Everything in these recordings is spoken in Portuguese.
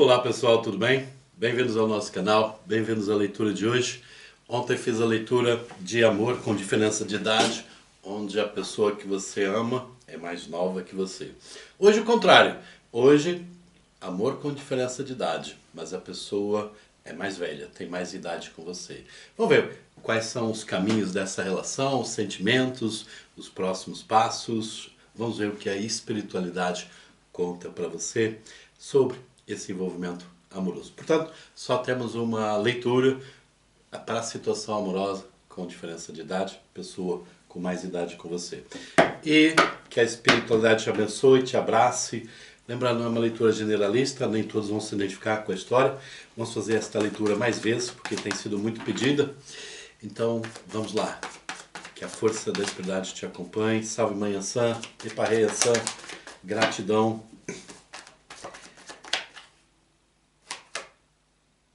Olá pessoal, tudo bem? Bem-vindos ao nosso canal, bem-vindos à leitura de hoje. Ontem fiz a leitura de amor com diferença de idade, onde a pessoa que você ama é mais nova que você. Hoje o contrário, hoje amor com diferença de idade, mas a pessoa é mais velha, tem mais idade com você. Vamos ver quais são os caminhos dessa relação, os sentimentos, os próximos passos. Vamos ver o que a espiritualidade conta para você sobre esse envolvimento amoroso. Portanto, só temos uma leitura para a situação amorosa com diferença de idade, pessoa com mais idade com você. E que a espiritualidade te abençoe, te abrace. Lembrando, não é uma leitura generalista, nem todos vão se identificar com a história. Vamos fazer esta leitura mais vezes, porque tem sido muito pedida. Então, vamos lá. Que a força da espiritualidade te acompanhe. Salve Mãe Ansã, Eparrei Ansã, gratidão.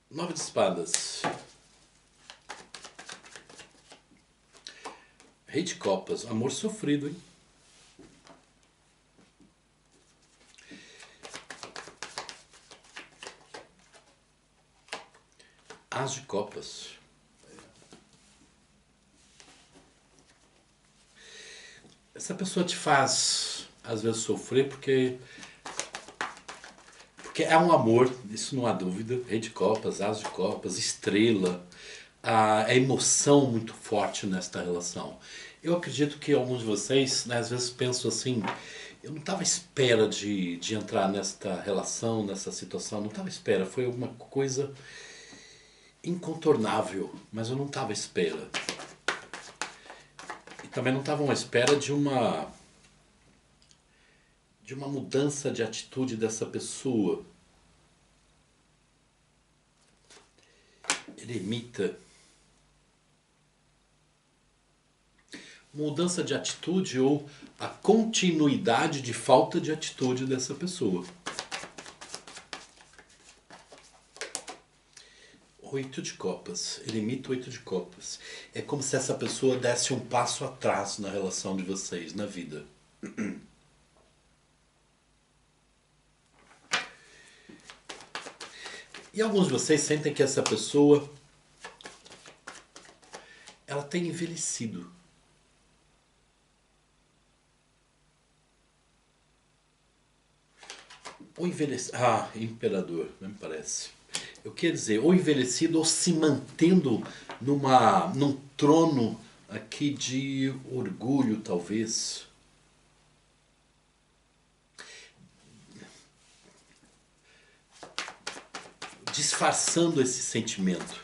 9 de espadas. Rei de copas. Amor sofrido, hein? As de copas. Essa pessoa te faz, às vezes, sofrer porque é um amor, isso não há dúvida. Rei de copas, as de copas, estrela. A emoção muito forte nesta relação. Eu acredito que alguns de vocês, né, às vezes pensam assim, eu não estava à espera de entrar nesta relação, nessa situação, não estava à espera, foi alguma coisa incontornável, mas eu não estava à espera. E também não estavam à espera de uma mudança de atitude dessa pessoa. Eremita. Mudança de atitude ou a continuidade de falta de atitude dessa pessoa. 8 de copas. Eremita, 8 de copas. É como se essa pessoa desse um passo atrás na relação de vocês, na vida. E alguns de vocês sentem que essa pessoa ela tem envelhecido. Ou envelhecido. Ah, imperador, não me parece. Eu quero dizer, ou envelhecido ou se mantendo num trono aqui de orgulho, talvez. Disfarçando esse sentimento.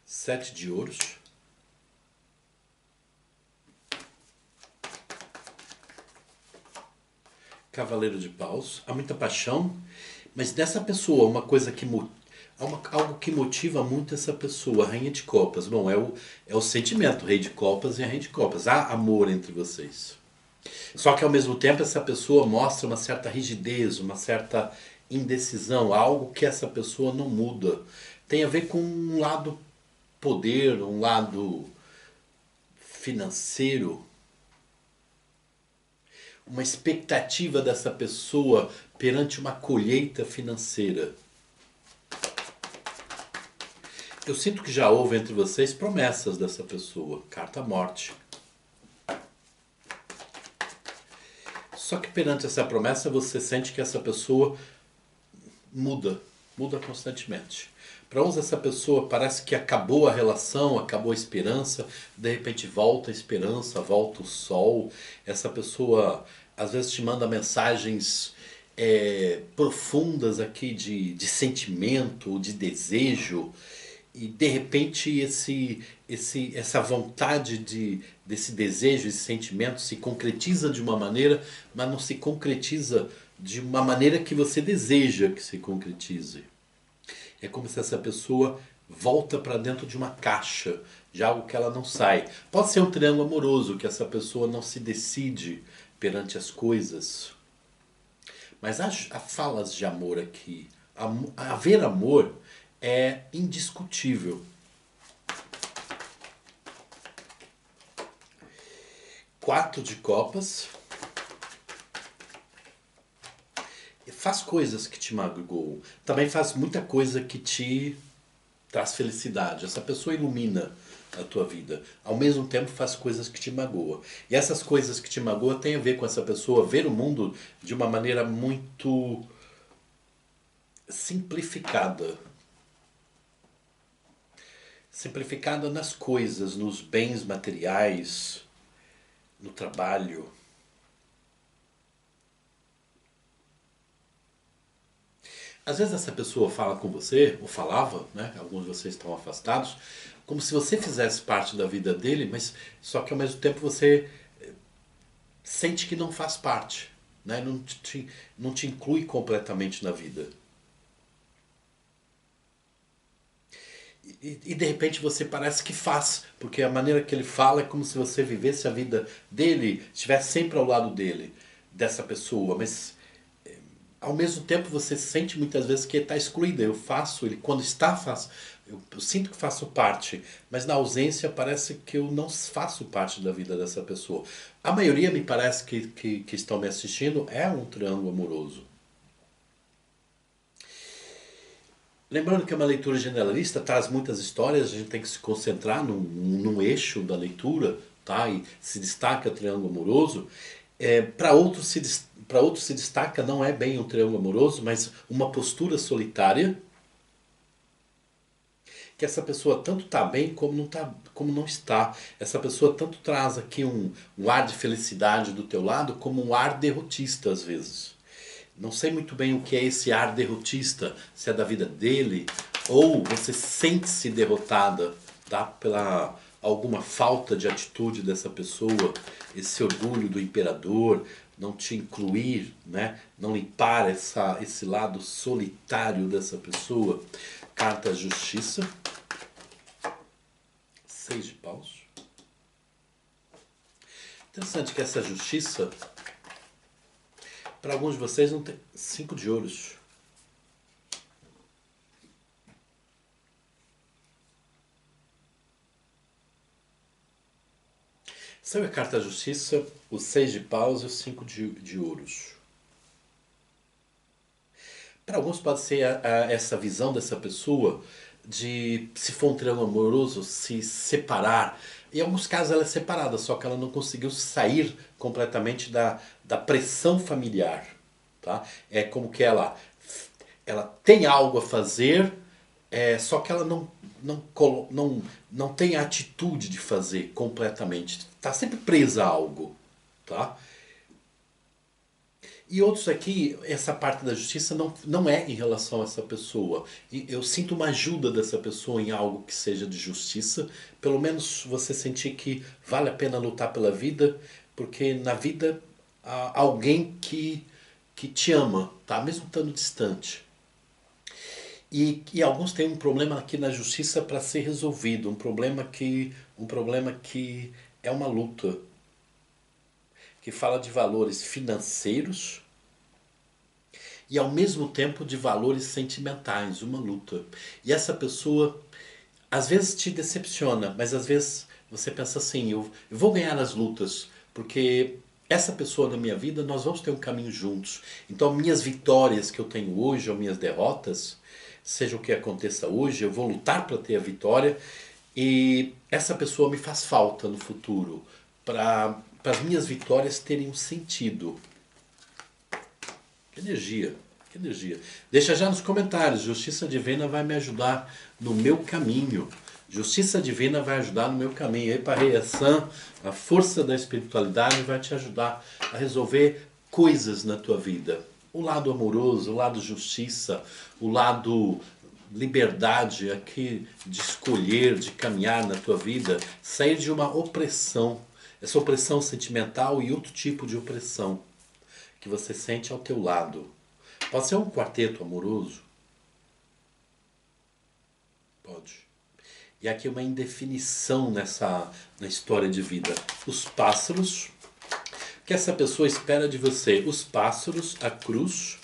Sete de ouros. Cavaleiro de paus. Há muita paixão, mas dessa pessoa, uma coisa que algo que motiva muito essa pessoa, a rainha de copas. Bom, é o sentimento, rei de copas e a rainha de copas. Há amor entre vocês. Só que ao mesmo tempo essa pessoa mostra uma certa rigidez, uma certa indecisão, algo que essa pessoa não muda. Tem a ver com um lado poder, um lado financeiro, uma expectativa dessa pessoa perante uma colheita financeira. Eu sinto que já houve entre vocês promessas dessa pessoa. Carta morte. Só que perante essa promessa você sente que essa pessoa muda constantemente. Para uns essa pessoa parece que acabou a relação, acabou a esperança, de repente volta a esperança, volta o sol. Essa pessoa às vezes te manda mensagens profundas aqui de sentimento, de desejo. E de repente essa vontade desse desejo, esse sentimento se concretiza de uma maneira, mas não se concretiza de uma maneira que você deseja que se concretize. É como se essa pessoa volta para dentro de uma caixa, de algo que ela não sai. Pode ser um triângulo amoroso, que essa pessoa não se decide perante as coisas. Mas há falas de amor aqui. Haver amor é indiscutível. Quatro de copas. Faz coisas que te magoam. Também faz muita coisa que te traz felicidade. Essa pessoa ilumina a tua vida. Ao mesmo tempo faz coisas que te magoam. E essas coisas que te magoam têm a ver com essa pessoa ver o mundo de uma maneira muito simplificada. Simplificada nas coisas, nos bens materiais, no trabalho. Às vezes essa pessoa fala com você, ou falava, né? Alguns de vocês estão afastados, como se você fizesse parte da vida dele, mas só que ao mesmo tempo você sente que não faz parte, né? Não te inclui completamente na vida. E de repente você parece que faz, porque a maneira que ele fala é como se você vivesse a vida dele, estivesse sempre ao lado dele, dessa pessoa, mas ao mesmo tempo você sente muitas vezes que está excluída. Eu faço, ele quando está, faço. Eu sinto que faço parte, mas na ausência parece que eu não faço parte da vida dessa pessoa. A maioria me parece que estão me assistindo é um triângulo amoroso. Lembrando que é uma leitura generalista, traz muitas histórias, a gente tem que se concentrar num eixo da leitura, tá? E se destaca o triângulo amoroso. Para outros se destaca não é bem um triângulo amoroso, mas uma postura solitária, que essa pessoa tanto está bem como não, tá, como não está. Essa pessoa tanto traz aqui um ar de felicidade do teu lado, como um ar derrotista às vezes. Não sei muito bem o que é esse ar derrotista, se é da vida dele, ou você sente-se derrotada, tá? Pela alguma falta de atitude dessa pessoa, esse orgulho do imperador, não te incluir, né? Não limpar esse lado solitário dessa pessoa. Carta Justiça, 6 de paus. Interessante que essa justiça, para alguns de vocês, não tem 5 de ouros. Sabe a carta da justiça, o 6 de paus e o 5 de ouros. Para alguns pode ser essa visão dessa pessoa de, se for um triângulo amoroso, se separar. Em alguns casos ela é separada, só que ela não conseguiu sair completamente da pressão familiar. Tá? É como que ela tem algo a fazer, só que ela não tem a atitude de fazer completamente. Está sempre presa a algo. Tá? E outros aqui, essa parte da justiça não é em relação a essa pessoa. E eu sinto uma ajuda dessa pessoa em algo que seja de justiça. Pelo menos você sentir que vale a pena lutar pela vida, porque na vida há alguém que te ama, tá? Mesmo estando distante. E alguns têm um problema aqui na justiça para ser resolvido, um problema que é uma luta, que fala de valores financeiros e ao mesmo tempo de valores sentimentais, uma luta. E essa pessoa às vezes te decepciona, mas às vezes você pensa assim, eu vou ganhar as lutas, porque essa pessoa na minha vida, nós vamos ter um caminho juntos. Então minhas vitórias que eu tenho hoje, ou minhas derrotas, seja o que aconteça hoje, eu vou lutar para ter a vitória e essa pessoa me faz falta no futuro, para as minhas vitórias terem um sentido. Que energia, que energia. Deixa já nos comentários, Justiça Divina vai me ajudar no meu caminho. Justiça Divina vai ajudar no meu caminho. Epa-Rei-San, a força da espiritualidade vai te ajudar a resolver coisas na tua vida. O lado amoroso, o lado justiça, o lado liberdade aqui de escolher, de caminhar na tua vida, sair de uma opressão, essa opressão sentimental e outro tipo de opressão que você sente ao teu lado. Pode ser um quarteto amoroso? Pode. E aqui uma indefinição na história de vida. Os pássaros. O que essa pessoa espera de você? Os pássaros, a cruz,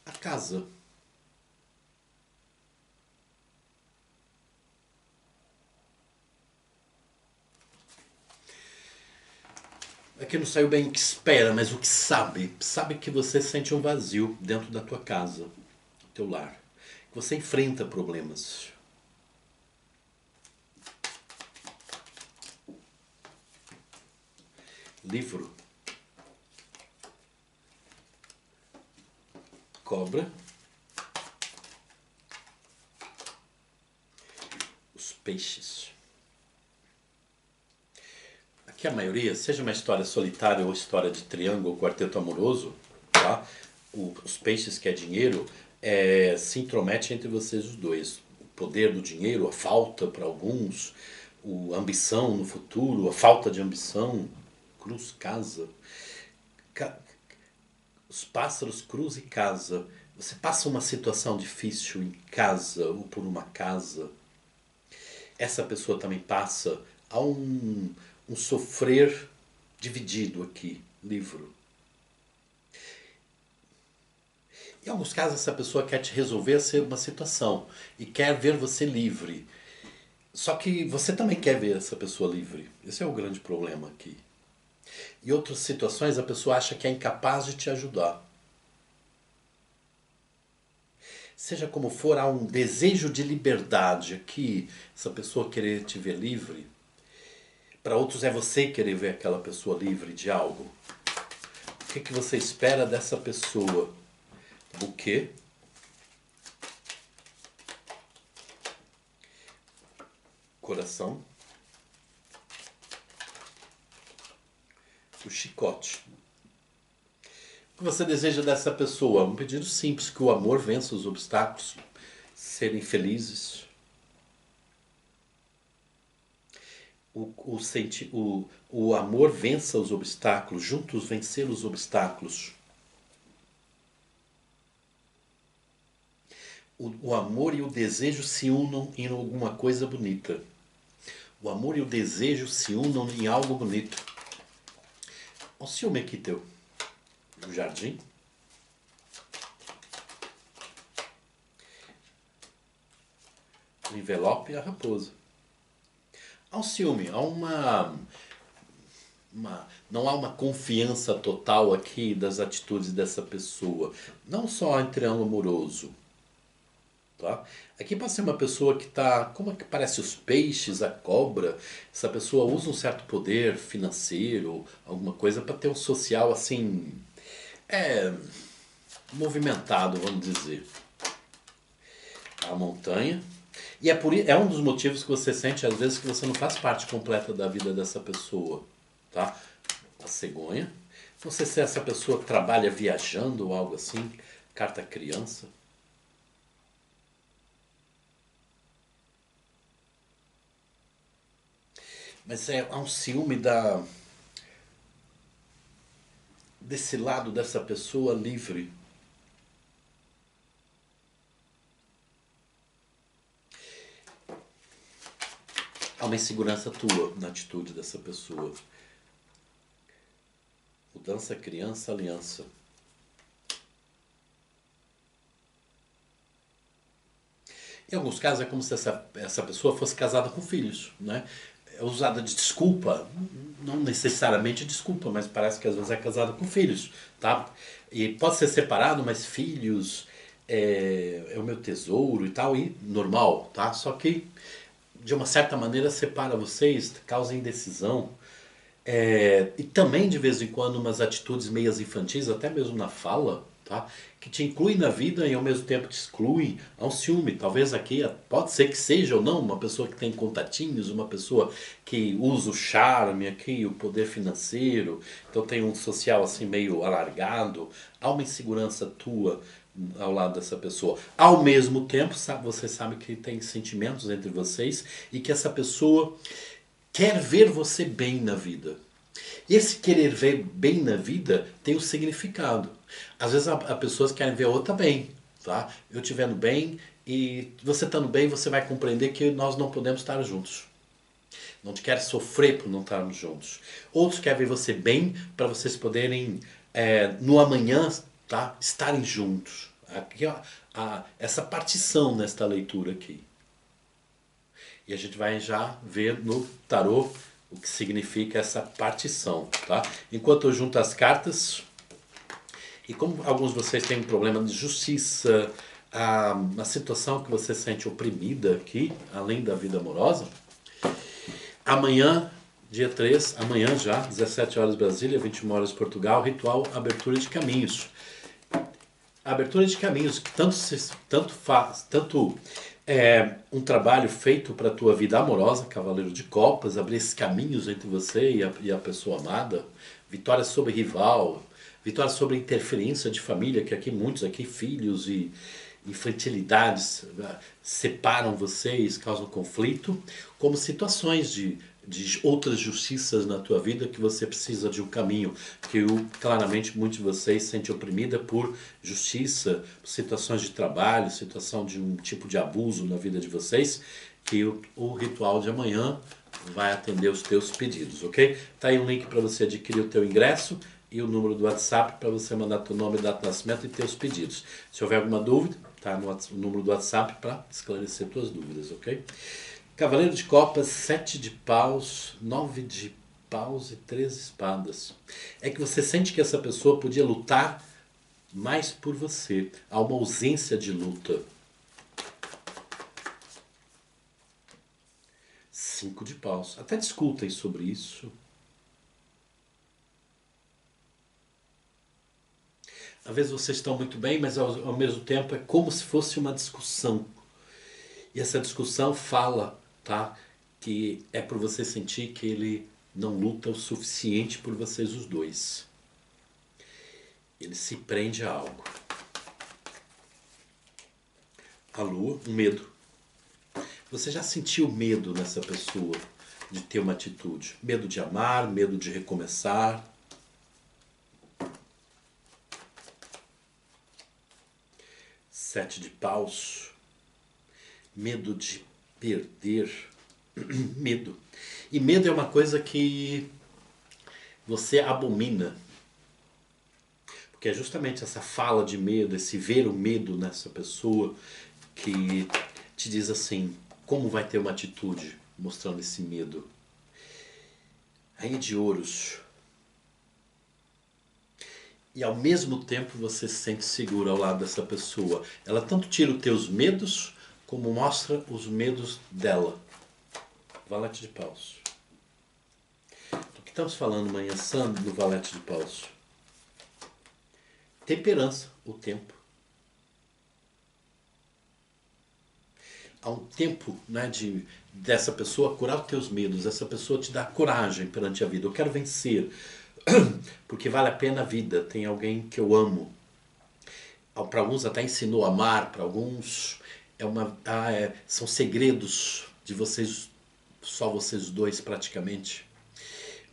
a casa. Aqui não saiu bem o que espera, mas o que sabe. Sabe que você sente um vazio dentro da tua casa, do teu lar. Que você enfrenta problemas. Livro. Cobra. Os peixes. Aqui a maioria, seja uma história solitária ou história de triângulo ou quarteto amoroso, tá? Os peixes, que é dinheiro, se intromete entre vocês os dois. O poder do dinheiro, a falta para alguns, a ambição no futuro, a falta de ambição, cruz, casa. Os pássaros, cruz e casa. Você passa uma situação difícil em casa ou por uma casa. Essa pessoa também passa a um sofrer dividido aqui, livro. Em alguns casos, essa pessoa quer te resolver uma situação e quer ver você livre. Só que você também quer ver essa pessoa livre. Esse é o grande problema aqui. Em outras situações, a pessoa acha que é incapaz de te ajudar. Seja como for, há um desejo de liberdade aqui, essa pessoa querer te ver livre. Para outros é você querer ver aquela pessoa livre de algo. O que você espera dessa pessoa? Buquê. Coração. O chicote. O que você deseja dessa pessoa? Um pedido simples, que o amor vença os obstáculos, serem felizes. O amor vença os obstáculos, juntos vencer os obstáculos. O amor e o desejo se unam em alguma coisa bonita. O amor e o desejo se unam em algo bonito. O ciúme aqui teu. O jardim. O envelope e a raposa. Há um ciúme, não há uma confiança total aqui das atitudes dessa pessoa. Não só em triângulo amoroso. Tá? Aqui pode ser uma pessoa que está, como é que parece os peixes, a cobra. Essa pessoa usa um certo poder financeiro, alguma coisa para ter um social assim, movimentado, vamos dizer. A montanha. E é um dos motivos que você sente às vezes que você não faz parte completa da vida dessa pessoa, tá? A cegonha. Não sei se essa pessoa trabalha viajando ou algo assim. Carta criança. Mas há um ciúme desse lado dessa pessoa livre. Há uma insegurança tua na atitude dessa pessoa. Mudança, criança, aliança. Em alguns casos é como se essa pessoa fosse casada com filhos, né? É usada de desculpa, não necessariamente desculpa, mas parece que às vezes é casada com filhos, tá? E pode ser separado, mas filhos é o meu tesouro e tal, e normal, tá? Só que de uma certa maneira separa vocês, causa indecisão. E também de vez em quando umas atitudes meias infantis, até mesmo na fala, tá? Que te incluem na vida e ao mesmo tempo te excluem. Há um ciúme. Talvez aqui pode ser que seja ou não uma pessoa que tem contatinhos, uma pessoa que usa o charme aqui, o poder financeiro, então tem um social assim meio alargado. Há uma insegurança tua ao lado dessa pessoa. Ao mesmo tempo, você sabe que tem sentimentos entre vocês e que essa pessoa quer ver você bem na vida. E esse querer ver bem na vida tem um significado. Às vezes a pessoas querem ver a outra bem. Tá? Eu te vendo bem e você estando bem você vai compreender que nós não podemos estar juntos. Não te quer sofrer por não estarmos juntos. Outros querem ver você bem para vocês poderem no amanhã, tá, estarem juntos. Aqui, ó, essa partição nesta leitura aqui. E a gente vai já ver no tarô o que significa essa partição, tá? Enquanto eu junto as cartas, e como alguns de vocês têm um problema de justiça, a situação que você sente oprimida aqui, além da vida amorosa, amanhã, dia 3, amanhã já, 17 horas Brasília, 21 horas Portugal, ritual Abertura de Caminhos. A abertura de caminhos, que tanto é um trabalho feito para a tua vida amorosa, Cavaleiro de Copas, abrir esses caminhos entre você e a pessoa amada, vitória sobre rival, vitória sobre interferência de família, que aqui muitos aqui, filhos e infantilidades separam vocês, causam conflito, como situações de outras justiças na tua vida que você precisa de um caminho, que claramente muitos de vocês se sentem oprimida por justiça, situações de trabalho, situação de um tipo de abuso na vida de vocês, que o ritual de amanhã vai atender os teus pedidos, ok? Tá aí um link para você adquirir o teu ingresso e o número do WhatsApp para você mandar teu nome, data de nascimento e teus pedidos. Se houver alguma dúvida, tá no número do WhatsApp para esclarecer tuas dúvidas, ok? Cavaleiro de Copas, 7 de paus, 9 de paus e 3 espadas. É que você sente que essa pessoa podia lutar mais por você. Há uma ausência de luta. 5 de paus. Até discutem sobre isso. Às vezes vocês estão muito bem, mas ao mesmo tempo é como se fosse uma discussão. E essa discussão fala, tá? Que é por você sentir que ele não luta o suficiente por vocês os dois. Ele se prende a algo. A lua, um medo. Você já sentiu medo nessa pessoa de ter uma atitude? Medo de amar, medo de recomeçar. Sete de paus. Medo de perder. Medo. E medo é uma coisa que você abomina. Porque é justamente essa fala de medo, esse ver o medo nessa pessoa que te diz assim, como vai ter uma atitude mostrando esse medo. Rainha de ouros. E ao mesmo tempo você se sente seguro ao lado dessa pessoa. Ela tanto tira os teus medos, como mostra os medos dela. Valete de paus. Do que estamos falando manhã santo do valete de paus? Temperança, o tempo. Há um tempo, né, dessa pessoa curar os teus medos, essa pessoa te dá coragem perante a vida. Eu quero vencer, porque vale a pena a vida. Tem alguém que eu amo. Para alguns até ensinou a amar, para alguns são segredos de vocês, só vocês dois praticamente.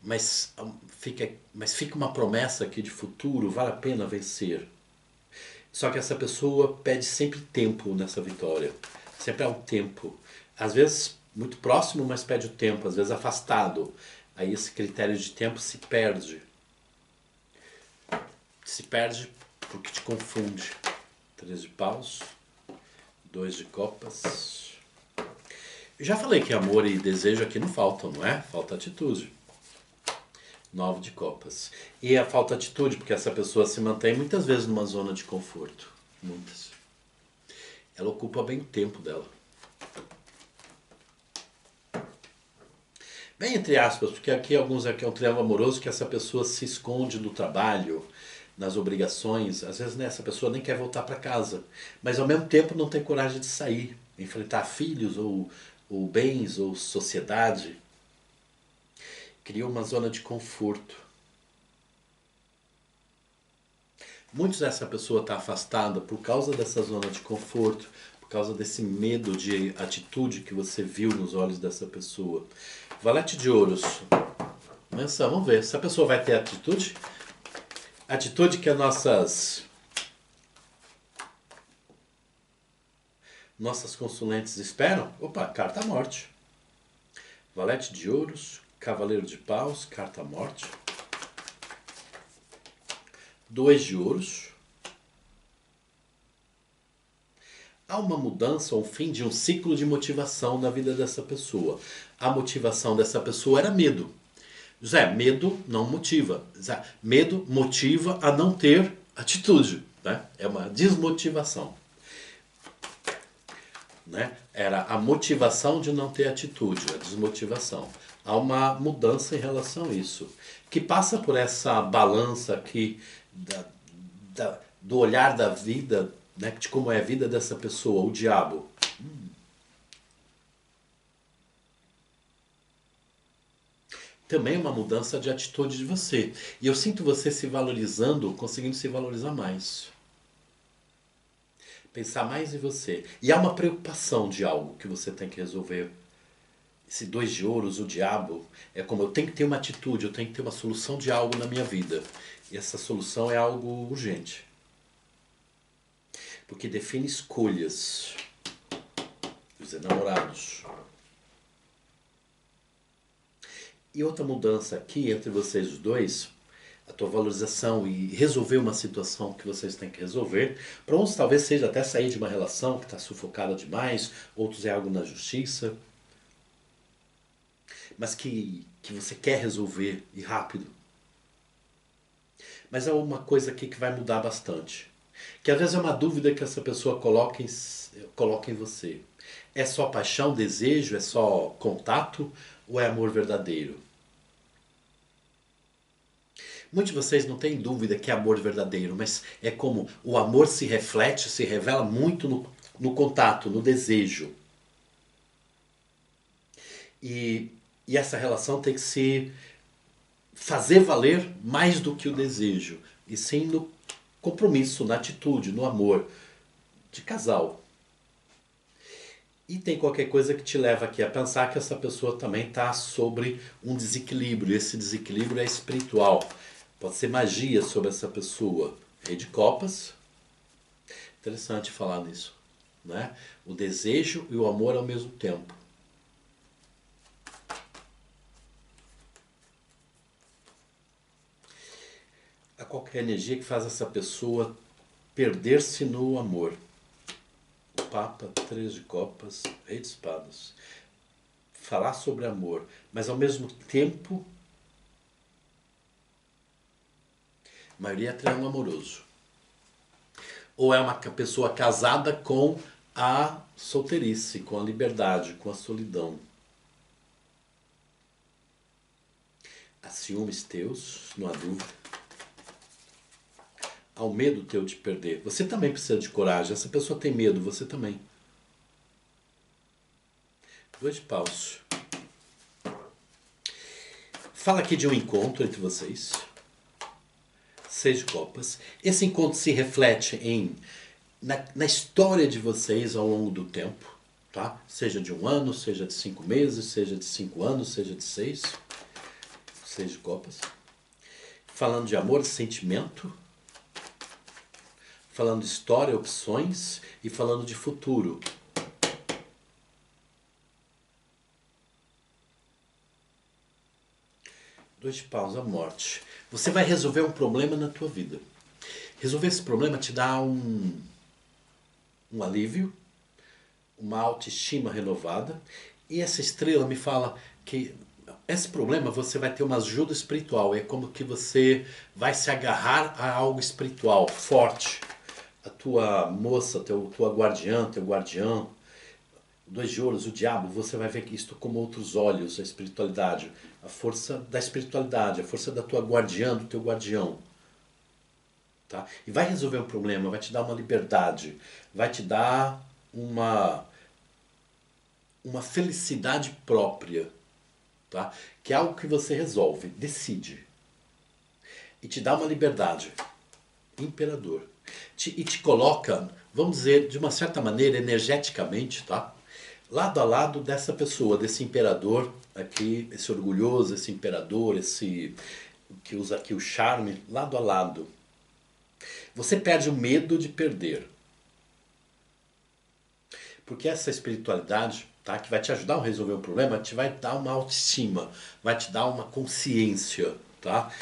Mas fica uma promessa aqui de futuro, vale a pena vencer. Só que essa pessoa pede sempre tempo nessa vitória. Sempre há um tempo. Às vezes muito próximo, mas pede o tempo. Às vezes afastado. Aí esse critério de tempo se perde. Se perde porque te confunde. 3 de paus. 2 de copas. Eu já falei que amor e desejo aqui não faltam, não é? Falta atitude. 9 de copas. E a falta de atitude, porque essa pessoa se mantém muitas vezes numa zona de conforto. Muitas. Ela ocupa bem o tempo dela. Bem entre aspas, porque aqui é um triângulo amoroso que essa pessoa se esconde do trabalho, nas obrigações. Às vezes essa pessoa nem quer voltar para casa, mas ao mesmo tempo não tem coragem de sair, enfrentar filhos ou bens ou sociedade. Cria uma zona de conforto. Muitos dessa pessoa está afastada por causa dessa zona de conforto, por causa desse medo de atitude que você viu nos olhos dessa pessoa. Valete de ouros. Menção, vamos ver. Se a pessoa vai ter atitude? Atitude que as nossas consulentes esperam? Opa, carta morte. Valete de ouros, cavaleiro de paus, carta morte. 2 de ouros. há uma mudança, um fim de um ciclo de motivação na vida dessa pessoa. A motivação dessa pessoa era medo. José, medo não motiva. José, medo motiva a não ter atitude. Né? É uma desmotivação. Né? Era a motivação de não ter atitude, a desmotivação. Há uma mudança em relação a isso, que passa por essa balança aqui do olhar da vida, né? De como é a vida dessa pessoa, o diabo. Também uma mudança de atitude de você. E eu sinto você se valorizando, conseguindo se valorizar mais. Pensar mais em você. E há uma preocupação de algo que você tem que resolver. Esse dois de ouros, o diabo, é como eu tenho que ter uma atitude, eu tenho que ter uma solução de algo na minha vida. E essa solução é algo urgente. Porque define escolhas. Os enamorados. E outra mudança aqui entre vocês os dois, a tua valorização e resolver uma situação que vocês têm que resolver. Para uns talvez seja até sair de uma relação que está sufocada demais, outros é algo na justiça. Mas que você quer resolver e rápido. Mas há uma coisa aqui que vai mudar bastante. Que às vezes é uma dúvida que essa pessoa coloca em você. É só paixão, desejo, é só contato ou é amor verdadeiro? Muitos de vocês não têm dúvida que é amor verdadeiro, mas é como o amor se reflete, se revela muito no contato, no desejo. E essa relação tem que se fazer valer mais do que o desejo, e sim no compromisso, na atitude, no amor de casal. E tem qualquer coisa que te leva aqui a pensar que essa pessoa também está sobre um desequilíbrio. Esse desequilíbrio é espiritual. Pode ser magia sobre essa pessoa. Rei de copas. Interessante falar nisso. Né? O desejo e o amor ao mesmo tempo. Há qualquer energia que faz essa pessoa perder-se no amor. O Papa, 3 de copas, Rei de espadas. Falar sobre amor, mas ao mesmo tempo, a maioria é triângulo amoroso. Ou é uma pessoa casada com a solteirice, com a liberdade, com a solidão. Há ciúmes teus, não há dúvida. Há o medo teu de perder. Você também precisa de coragem. Essa pessoa tem medo, você também. 2 de paus. Fala aqui de um encontro entre vocês. 6 de copas. Esse encontro se reflete na história de vocês ao longo do tempo. Tá? Seja de 1 ano, seja de 5 meses, seja de 5 anos, seja de 6. 6 de copas. Falando de amor, sentimento. Falando de história, opções. E falando de futuro. Dois de paus, a morte. Você vai resolver um problema na tua vida. Resolver esse problema te dá um alívio, uma autoestima renovada. E essa estrela me fala que esse problema você vai ter uma ajuda espiritual. É como que você vai se agarrar a algo espiritual, forte. A tua moça, tua guardiã, teu guardião, 2 de ouros, o diabo, você vai ver isto com outros olhos, a espiritualidade, a força da espiritualidade, a força da tua guardiã, do teu guardião. Tá? E vai resolver um problema, vai te dar uma liberdade, vai te dar uma felicidade própria, tá? Que é algo que você resolve, decide. E te dá uma liberdade. Imperador. E te coloca, vamos dizer, de uma certa maneira, energeticamente, tá? Lado a lado dessa pessoa, desse imperador aqui, esse orgulhoso, esse imperador, esse que usa aqui o charme, lado a lado. Você perde o medo de perder. Porque essa espiritualidade, tá, que vai te ajudar a resolver um problema, te vai dar uma autoestima, vai te dar uma consciência, tá?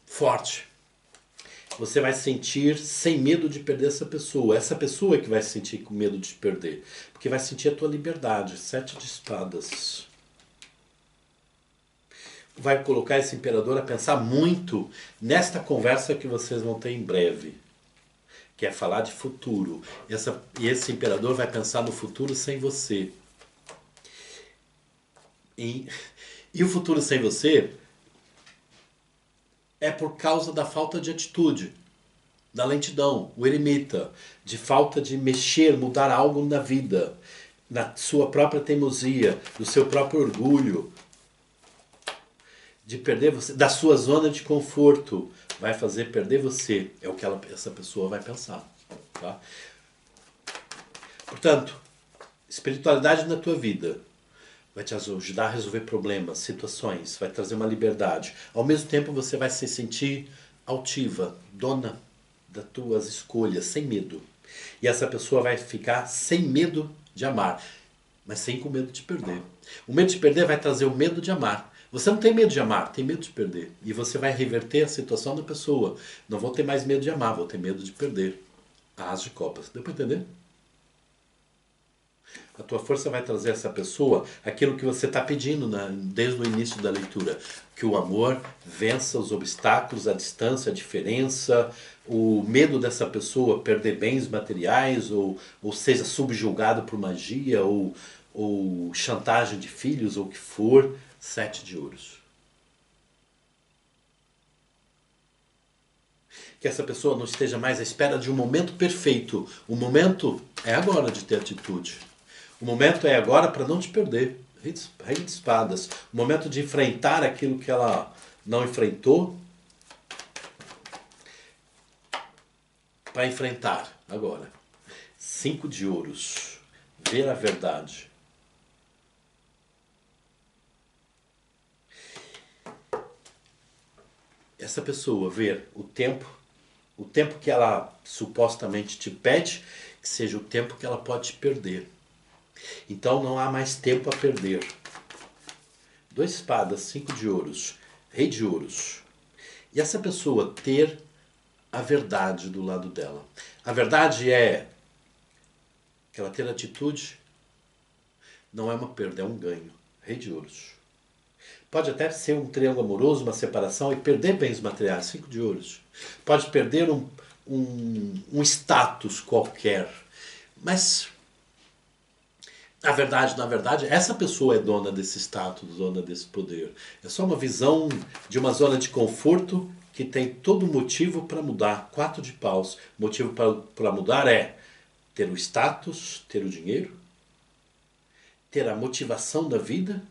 Forte. Você vai sentir sem medo de perder essa pessoa. Essa pessoa é que vai sentir com medo de te perder. Porque vai sentir a tua liberdade. 7 de espadas. Vai colocar esse imperador a pensar muito nesta conversa que vocês vão ter em breve. Que é falar de futuro. E esse imperador vai pensar no futuro sem você. E o futuro sem você é por causa da falta de atitude, da lentidão, o eremita, de falta de mexer, mudar algo na vida, na sua própria teimosia, do seu próprio orgulho, de perder você, da sua zona de conforto, vai fazer perder você, é o que essa pessoa vai pensar. Tá? Portanto, espiritualidade na tua vida vai te ajudar a resolver problemas, situações, vai trazer uma liberdade. Ao mesmo tempo você vai se sentir altiva, dona das tuas escolhas, sem medo. E essa pessoa vai ficar sem medo de amar, mas sem com medo de perder. O medo de perder vai trazer o medo de amar. Você não tem medo de amar, tem medo de perder. E você vai reverter a situação da pessoa. Não vou ter mais medo de amar, vou ter medo de perder. As de copas. Deu para entender? A tua força vai trazer a essa pessoa aquilo que você está pedindo desde o início da leitura. Que o amor vença os obstáculos, a distância, a diferença, o medo dessa pessoa perder bens materiais, ou seja subjugado por magia, ou chantagem de filhos, ou o que for. 7 de ouros. Que essa pessoa não esteja mais à espera de um momento perfeito. O momento é agora de ter atitude. O momento é agora para não te perder. Rei de espadas. O momento de enfrentar aquilo que ela não enfrentou. Para enfrentar agora. 5 de ouros. Ver a verdade. Essa pessoa ver o tempo que ela supostamente te pede, que seja o tempo que ela pode te perder. Então não há mais tempo a perder. 2 espadas, 5 de ouros, rei de ouros. E essa pessoa ter a verdade do lado dela. A verdade é que ela ter atitude não é uma perda, é um ganho. Rei de ouros. Pode até ser um triângulo amoroso, uma separação e perder bens materiais, 5 de ouros. Pode perder um status qualquer. Mas, na verdade, essa pessoa é dona desse status, dona desse poder. É só uma visão de uma zona de conforto que tem todo motivo para mudar. 4 de paus. Motivo para mudar é ter o status, ter o dinheiro, ter a motivação da vida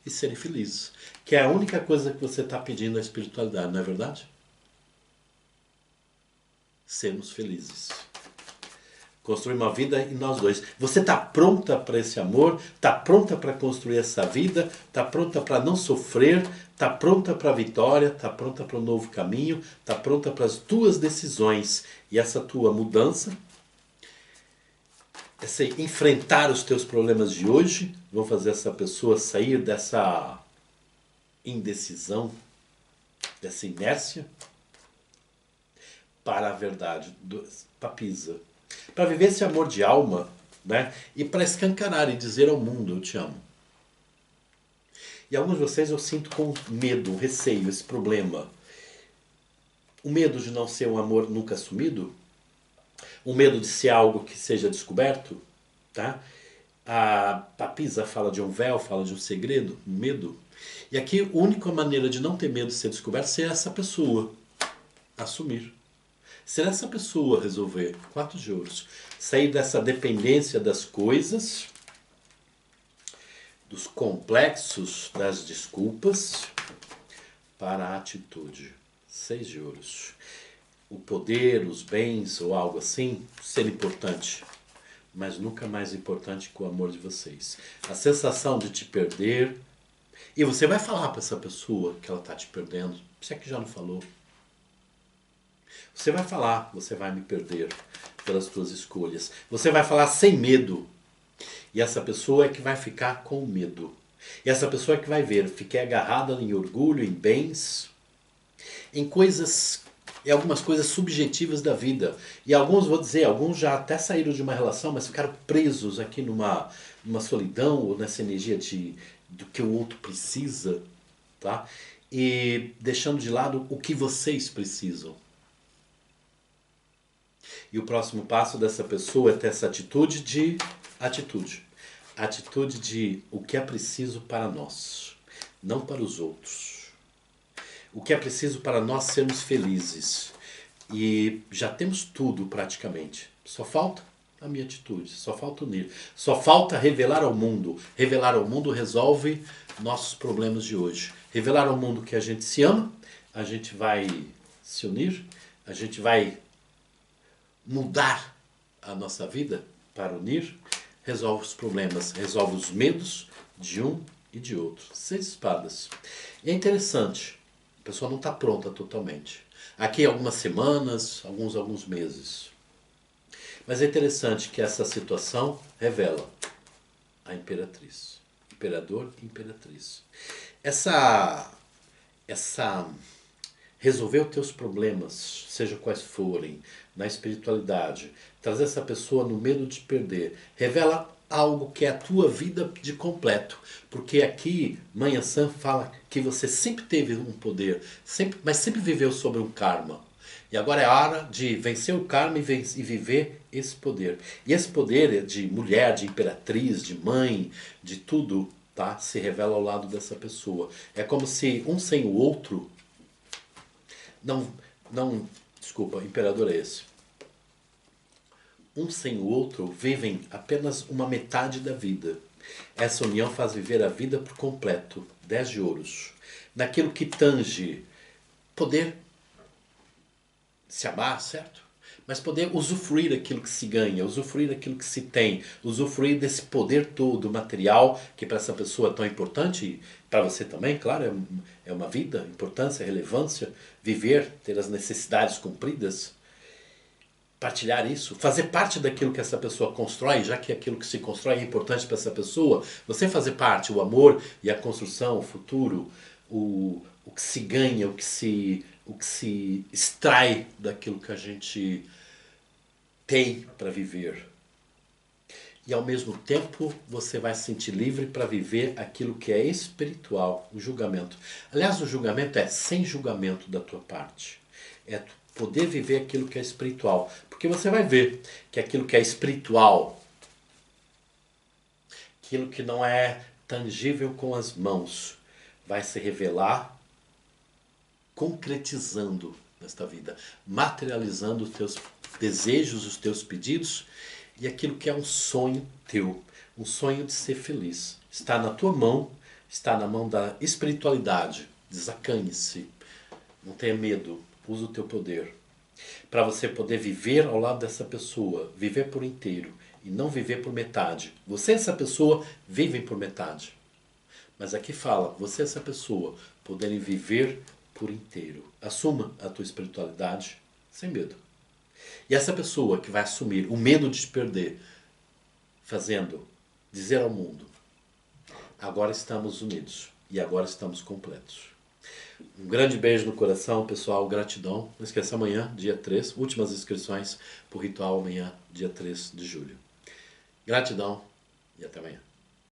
e serem felizes. Que é a única coisa que você está pedindo à espiritualidade, não é verdade? Sermos felizes. Construir uma vida em nós dois. Você está pronta para esse amor? Está pronta para construir essa vida? Está pronta para não sofrer? Está pronta para a vitória? Está pronta para um novo caminho? Está pronta para as tuas decisões? E essa tua mudança, esse enfrentar os teus problemas de hoje, vão fazer essa pessoa sair dessa indecisão, dessa inércia, para a verdade, papisa. Para viver esse amor de alma, né? E para escancarar e dizer ao mundo, eu te amo. E alguns de vocês eu sinto com medo, um receio, esse problema. O medo de não ser um amor nunca assumido, o medo de ser algo que seja descoberto, tá? A papisa fala de um véu, fala de um segredo, um medo. E aqui a única maneira de não ter medo de ser descoberto é ser essa pessoa assumir. Ser essa pessoa resolver. 4 de ouros. Sair dessa dependência das coisas, dos complexos, das desculpas, para a atitude. 6 de ouros. O poder, os bens ou algo assim, ser importante. Mas nunca mais importante que o amor de vocês. A sensação de te perder. E você vai falar para essa pessoa que ela está te perdendo. Se é que já não falou. Você vai falar, você vai me perder pelas tuas escolhas. Você vai falar sem medo. E essa pessoa é que vai ficar com medo. E essa pessoa é que vai ver, fiquei agarrada em orgulho, em bens, em coisas e algumas coisas subjetivas da vida. E alguns, vou dizer, alguns já até saíram de uma relação, mas ficaram presos aqui numa solidão ou nessa energia do que o outro precisa, tá? E deixando de lado o que vocês precisam. E o próximo passo dessa pessoa é ter essa atitude. Atitude de o que é preciso para nós, não para os outros. O que é preciso para nós sermos felizes. E já temos tudo praticamente. Só falta a minha atitude, só falta unir. Só falta revelar ao mundo. Revelar ao mundo resolve nossos problemas de hoje. Revelar ao mundo que a gente se ama, a gente vai se unir, a gente vai mudar a nossa vida para unir, resolve os problemas, resolve os medos de um e de outro. 6 espadas. E é interessante, a pessoa não está pronta totalmente. Aqui algumas semanas, alguns meses. Mas é interessante que essa situação revela a imperatriz. Imperador e imperatriz. Essa resolver os teus problemas, seja quais forem, na espiritualidade, trazer essa pessoa no medo de perder, revela algo que é a tua vida de completo. Porque aqui, Mãe San fala que você sempre teve um poder, mas sempre viveu sobre um karma. E agora é a hora de vencer o karma e viver esse poder. E esse poder de mulher, de imperatriz, de mãe, de tudo, tá? Se revela ao lado dessa pessoa. É como se um sem o outro desculpa, imperador é esse. Um sem o outro vivem apenas uma metade da vida. Essa união faz viver a vida por completo. 10 de ouros. Naquilo que tange poder se amar, certo? Mas poder usufruir daquilo que se ganha, usufruir daquilo que se tem, usufruir desse poder todo material que para essa pessoa é tão importante, para você também, claro, é uma vida, importância, relevância, viver, ter as necessidades cumpridas, partilhar isso, fazer parte daquilo que essa pessoa constrói, já que aquilo que se constrói é importante para essa pessoa, você fazer parte, o amor e a construção, o futuro, o que se ganha, o que se extrai daquilo que a gente tem para viver. E ao mesmo tempo você vai se sentir livre para viver aquilo que é espiritual, o julgamento. Aliás, o julgamento é sem julgamento da tua parte. É poder viver aquilo que é espiritual. Porque você vai ver que aquilo que é espiritual, aquilo que não é tangível com as mãos, vai se revelar concretizando nesta vida, materializando os teus desejos, os teus pedidos e aquilo que é um sonho teu, um sonho de ser feliz. Está na tua mão, está na mão da espiritualidade. Desacanhe-se, não tenha medo, usa o teu poder. Para você poder viver ao lado dessa pessoa, viver por inteiro e não viver por metade. Você e essa pessoa vivem por metade. Mas aqui fala, você e essa pessoa poderem viver por inteiro. Assuma a tua espiritualidade sem medo. E essa pessoa que vai assumir o medo de te perder, dizer ao mundo, agora estamos unidos e agora estamos completos. Um grande beijo no coração, pessoal, gratidão. Não esqueça, amanhã, dia 3, últimas inscrições para o ritual amanhã, dia 3 de julho. Gratidão e até amanhã.